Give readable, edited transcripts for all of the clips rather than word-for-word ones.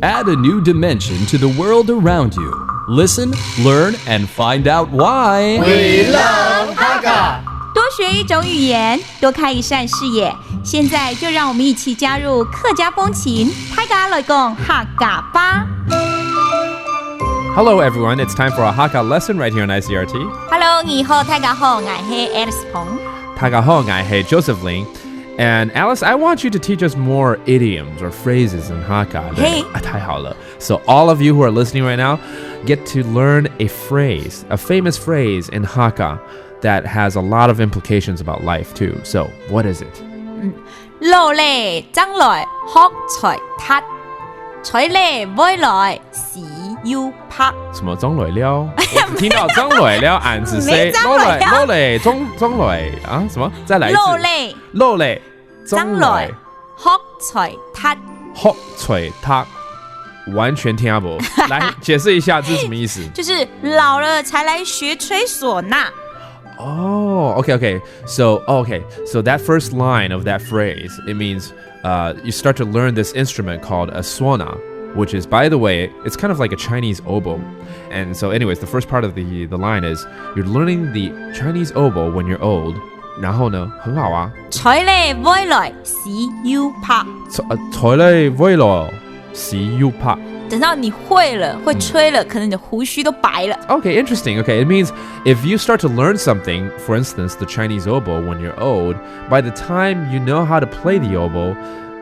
Add a new dimension to the world around you. Listen, learn, and find out why. We love Hakka. 多学一种语言，多开一扇视野。现在就让我们一起加入客家风情，大家来讲客家吧。Hello everyone, it's time for a Hakka lesson right here on ICRT. Hello， 你好，大家好，我係 Alice 彭。大家好，我係 Joseph Ling.And Alice, I want you to teach us more idioms or phrases in Hakka. Hey. 太好了. So all of you who are listening right now get to learn a phrase, a famous phrase in Hakka that has a lot of implications about life too. So what is it? 路嚟爭來學才撻，取嚟未來是要拍。什麼爭來了？我只聽到爭來了，俺只say路嚟爭來啊？什麼？再來一次。路嚟爭來學才撻，學才撻，完全聽不。來解釋一下這是什麼意思？就是老了才來學吹嗩吶。Oh, okay. So that first line of that phrase, it means you start to learn this instrument called a suona, which is, by the way, it's kind of like a Chinese oboe. And so anyways, the first part of the line is you're learning the Chinese oboe when you're old. 然后呢，很好啊。才嚟未來是要拍。才嚟未來是要拍。等到你會了，會吹了，可能你的鬍鬚都白了。Okay, interesting. Okay, it means if you start to learn something, for instance, the Chinese oboe when you're old, by the time you know how to play the oboe,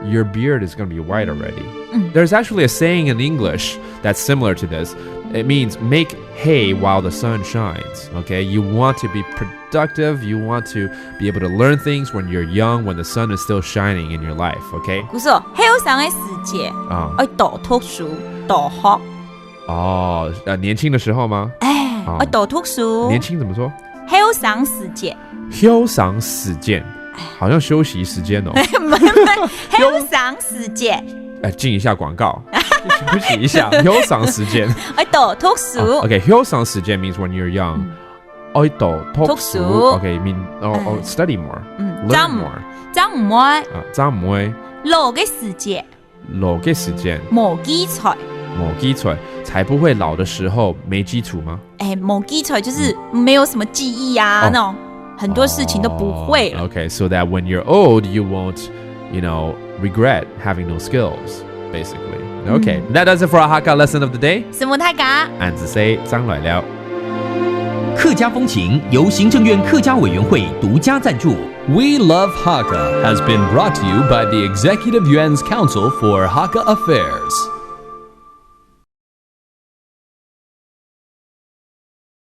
your beard is going to be white already. There's actually a saying in English that's similar to this. It means make hay while the sun shines. Okay, you want to be productive. You want to be able to learn things when you're young, when the sun is still shining in your life. Okay. 不是，後生的時節，要多讀書，多學。哦，年輕的時候嗎？要多讀書。年輕怎麼說？後生時節。休賞時間，好像休息時間哦。後生時節。進一下廣告。休息一下，休賞時間。要多讀書。Okay, 休賞時間 means when you're young. 要多讀書。Okay, mean study more. Learn more. 爭唔會。老嘅時節。老嘅時間。冇基礎。冇基礎，才不會老的時候沒基礎嗎？冇基礎就是沒有什麼記憶啊，那種很多事情都不會了。Okay, so that when you're old, you won't, regret having no skills, basically. Okay, that does it for our Hakka lesson of the day. 什麼太假？俺只 say 張來了。客家風情由行政院客家委員會獨家贊助。We Love Hakka has been brought to you by the Executive Yuan's Council for Hakka Affairs.